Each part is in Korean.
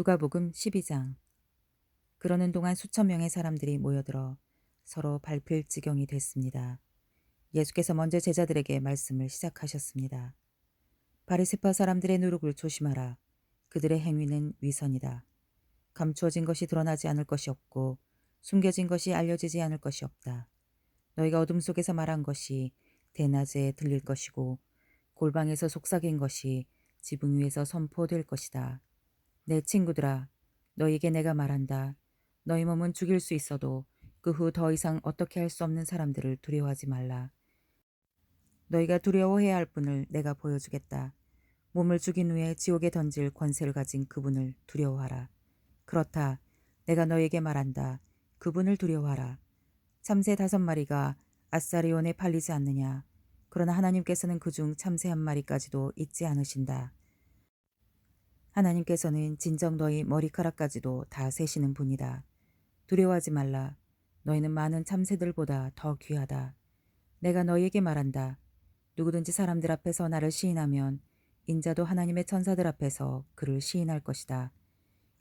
누가복음 12장. 그러는 동안 수천 명의 사람들이 모여들어 서로 밟힐 지경이 됐습니다. 예수께서 먼저 제자들에게 말씀을 시작하셨습니다. 바리새파 사람들의 누룩을 조심하라. 그들의 행위는 위선이다. 감추어진 것이 드러나지 않을 것이 없고 숨겨진 것이 알려지지 않을 것이 없다. 너희가 어둠 속에서 말한 것이 대낮에 들릴 것이고 골방에서 속삭인 것이 지붕 위에서 선포될 것이다. 내 친구들아, 너희에게 내가 말한다. 너희 몸은 죽일 수 있어도 그 후 더 이상 어떻게 할 수 없는 사람들을 두려워하지 말라. 너희가 두려워해야 할 분을 내가 보여주겠다. 몸을 죽인 후에 지옥에 던질 권세를 가진 그분을 두려워하라. 그렇다. 내가 너희에게 말한다. 그분을 두려워하라. 참새 5마리가 아사리온에 팔리지 않느냐. 그러나 하나님께서는 그중 참새 1마리까지도 잊지 않으신다. 하나님께서는 진정 너희 머리카락까지도 다 세시는 분이다. 두려워하지 말라. 너희는 많은 참새들보다 더 귀하다. 내가 너희에게 말한다. 누구든지 사람들 앞에서 나를 시인하면 인자도 하나님의 천사들 앞에서 그를 시인할 것이다.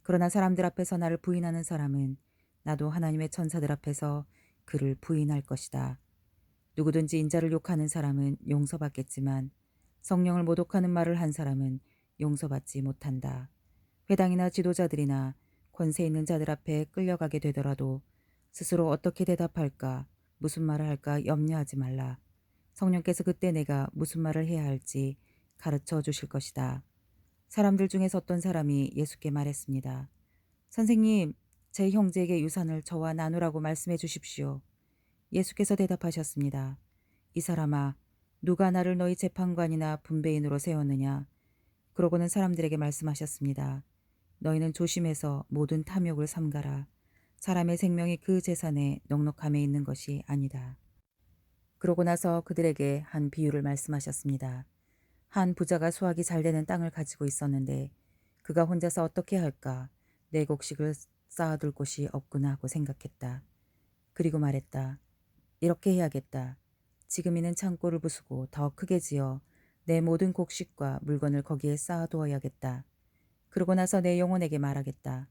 그러나 사람들 앞에서 나를 부인하는 사람은 나도 하나님의 천사들 앞에서 그를 부인할 것이다. 누구든지 인자를 욕하는 사람은 용서받겠지만 성령을 모독하는 말을 한 사람은 용서받지 못한다. 회당이나 지도자들이나 권세 있는 자들 앞에 끌려가게 되더라도 스스로 어떻게 대답할까, 무슨 말을 할까 염려하지 말라. 성령께서 그때 내가 무슨 말을 해야 할지 가르쳐 주실 것이다. 사람들 중에서 어떤 사람이 예수께 말했습니다. 선생님, 제 형제에게 유산을 저와 나누라고 말씀해 주십시오. 예수께서 대답하셨습니다. 이 사람아, 누가 나를 너희 재판관이나 분배인으로 세웠느냐? 그러고는 사람들에게 말씀하셨습니다. 너희는 조심해서 모든 탐욕을 삼가라. 사람의 생명이 그 재산에 넉넉함에 있는 것이 아니다. 그러고 나서 그들에게 한 비유를 말씀하셨습니다. 한 부자가 수확이 잘 되는 땅을 가지고 있었는데 그가 혼자서 어떻게 할까? 내 곡식을 쌓아둘 곳이 없구나 하고 생각했다. 그리고 말했다. 이렇게 해야겠다. 지금 있는 창고를 부수고 더 크게 지어 내 모든 곡식과 물건을 거기에 쌓아두어야겠다. 그러고 나서 내 영혼에게 말하겠다.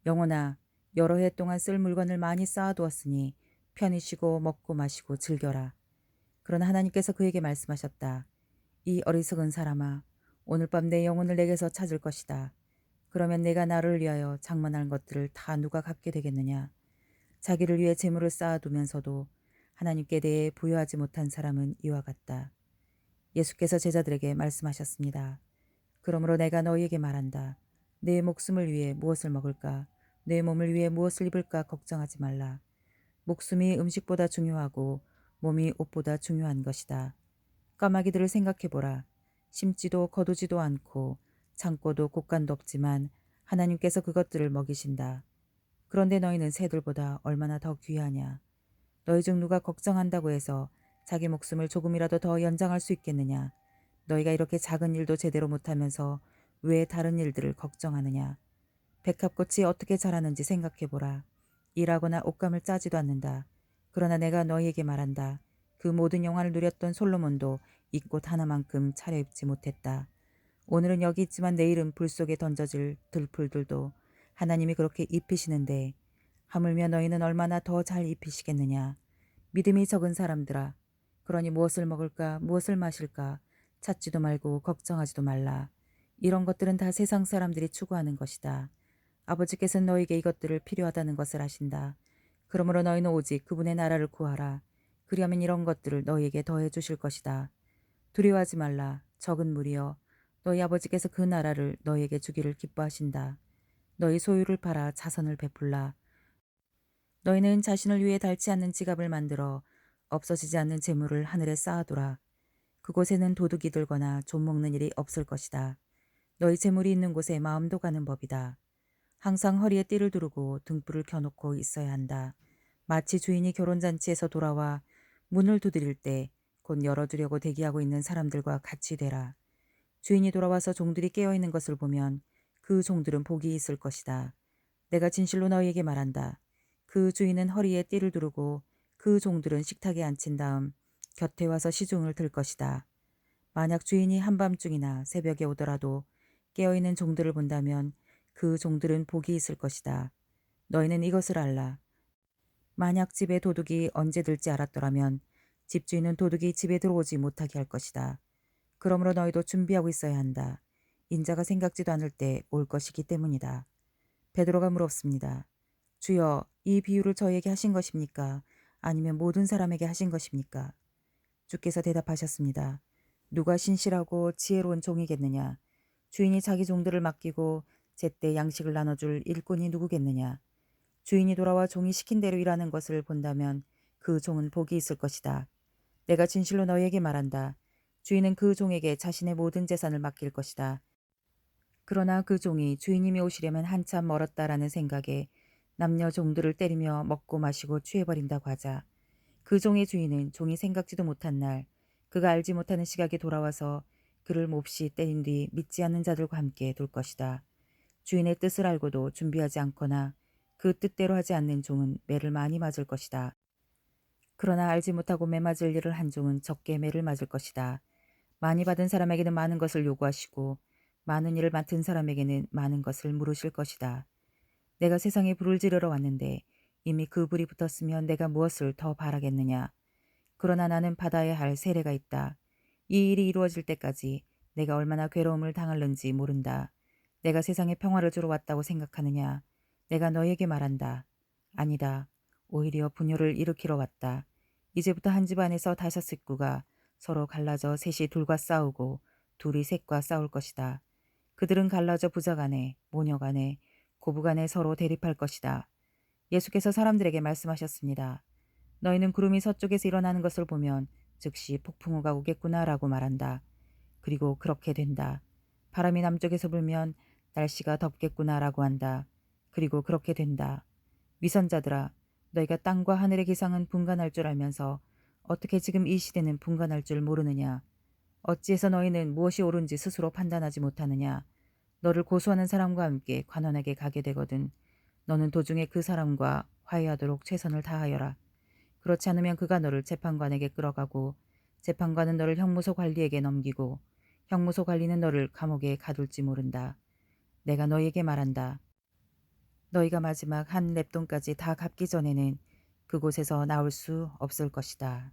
영혼아, 여러 해 동안 쓸 물건을 많이 쌓아두었으니 편히 쉬고 먹고 마시고 즐겨라. 그러나 하나님께서 그에게 말씀하셨다. 이 어리석은 사람아, 오늘 밤 내 영혼을 내게서 찾을 것이다. 그러면 내가 나를 위하여 장만한 것들을 다 누가 갚게 되겠느냐. 자기를 위해 재물을 쌓아두면서도 하나님께 대해 부여하지 못한 사람은 이와 같다. 예수께서 제자들에게 말씀하셨습니다. 그러므로 내가 너희에게 말한다. 내 목숨을 위해 무엇을 먹을까? 내 몸을 위해 무엇을 입을까 걱정하지 말라. 목숨이 음식보다 중요하고 몸이 옷보다 중요한 것이다. 까마귀들을 생각해보라. 심지도 거두지도 않고 창고도 곳간도 없지만 하나님께서 그것들을 먹이신다. 그런데 너희는 새들보다 얼마나 더 귀하냐. 너희 중 누가 걱정한다고 해서 자기 목숨을 조금이라도 더 연장할 수 있겠느냐. 너희가 이렇게 작은 일도 제대로 못하면서 왜 다른 일들을 걱정하느냐. 백합꽃이 어떻게 자라는지 생각해보라. 일하거나 옷감을 짜지도 않는다. 그러나 내가 너희에게 말한다. 그 모든 영화를 누렸던 솔로몬도 이 꽃 하나만큼 차려입지 못했다. 오늘은 여기 있지만 내일은 불 속에 던져질 들풀들도 하나님이 그렇게 입히시는데 하물며 너희는 얼마나 더 잘 입히시겠느냐. 믿음이 적은 사람들아. 그러니 무엇을 먹을까 무엇을 마실까 찾지도 말고 걱정하지도 말라. 이런 것들은 다 세상 사람들이 추구하는 것이다. 아버지께서는 너에게 이것들을 필요하다는 것을 아신다. 그러므로 너희는 오직 그분의 나라를 구하라. 그리하면 이런 것들을 너희에게 더해 주실 것이다. 두려워하지 말라. 적은 무리여. 너희 아버지께서 그 나라를 너희에게 주기를 기뻐하신다. 너희 소유를 팔아 자선을 베풀라. 너희는 자신을 위해 닳지 않는 지갑을 만들어 없어지지 않는 재물을 하늘에 쌓아두라. 그곳에는 도둑이 들거나 좀먹는 일이 없을 것이다. 너희 재물이 있는 곳에 마음도 가는 법이다. 항상 허리에 띠를 두르고 등불을 켜놓고 있어야 한다. 마치 주인이 결혼잔치에서 돌아와 문을 두드릴 때 곧 열어두려고 대기하고 있는 사람들과 같이 되라. 주인이 돌아와서 종들이 깨어있는 것을 보면 그 종들은 복이 있을 것이다. 내가 진실로 너희에게 말한다. 그 주인은 허리에 띠를 두르고 그 종들은 식탁에 앉힌 다음 곁에 와서 시중을 들 것이다. 만약 주인이 한밤중이나 새벽에 오더라도 깨어있는 종들을 본다면 그 종들은 복이 있을 것이다. 너희는 이것을 알라. 만약 집에 도둑이 언제 들지 알았더라면 집주인은 도둑이 집에 들어오지 못하게 할 것이다. 그러므로 너희도 준비하고 있어야 한다. 인자가 생각지도 않을 때 올 것이기 때문이다. 베드로가 물었습니다. 주여, 이 비유를 저에게 하신 것입니까? 아니면 모든 사람에게 하신 것입니까? 주께서 대답하셨습니다. 누가 신실하고 지혜로운 종이겠느냐? 주인이 자기 종들을 맡기고 제때 양식을 나눠줄 일꾼이 누구겠느냐? 주인이 돌아와 종이 시킨 대로 일하는 것을 본다면 그 종은 복이 있을 것이다. 내가 진실로 너희에게 말한다. 주인은 그 종에게 자신의 모든 재산을 맡길 것이다. 그러나 그 종이 주인님이 오시려면 한참 멀었다라는 생각에 남녀 종들을 때리며 먹고 마시고 취해버린다고 하자. 그 종의 주인은 종이 생각지도 못한 날 그가 알지 못하는 시각에 돌아와서 그를 몹시 때린 뒤 믿지 않는 자들과 함께 둘 것이다. 주인의 뜻을 알고도 준비하지 않거나 그 뜻대로 하지 않는 종은 매를 많이 맞을 것이다. 그러나 알지 못하고 매 맞을 일을 한 종은 적게 매를 맞을 것이다. 많이 받은 사람에게는 많은 것을 요구하시고 많은 일을 맡은 사람에게는 많은 것을 물으실 것이다. 내가 세상에 불을 지르러 왔는데 이미 그 불이 붙었으면 내가 무엇을 더 바라겠느냐. 그러나 나는 받아야 할 세례가 있다. 이 일이 이루어질 때까지 내가 얼마나 괴로움을 당할는지 모른다. 내가 세상에 평화를 주러 왔다고 생각하느냐. 내가 너에게 말한다. 아니다. 오히려 분열을 일으키러 왔다. 이제부터 한 집안에서 5 식구가 서로 갈라져 셋이 둘과 싸우고 둘이 셋과 싸울 것이다. 그들은 갈라져 부자간에 모녀간에 고부간에 서로 대립할 것이다. 예수께서 사람들에게 말씀하셨습니다. 너희는 구름이 서쪽에서 일어나는 것을 보면 즉시 폭풍우가 오겠구나라고 말한다. 그리고 그렇게 된다. 바람이 남쪽에서 불면 날씨가 덥겠구나라고 한다. 그리고 그렇게 된다. 위선자들아, 너희가 땅과 하늘의 기상은 분간할 줄 알면서 어떻게 지금 이 시대는 분간할 줄 모르느냐. 어찌해서 너희는 무엇이 옳은지 스스로 판단하지 못하느냐. 너를 고소하는 사람과 함께 관원에게 가게 되거든 너는 도중에 그 사람과 화해하도록 최선을 다하여라. 그렇지 않으면 그가 너를 재판관에게 끌어가고 재판관은 너를 형무소 관리에게 넘기고 형무소 관리는 너를 감옥에 가둘지 모른다. 내가 너희에게 말한다. 너희가 마지막 한 렙돈까지 다 갚기 전에는 그곳에서 나올 수 없을 것이다.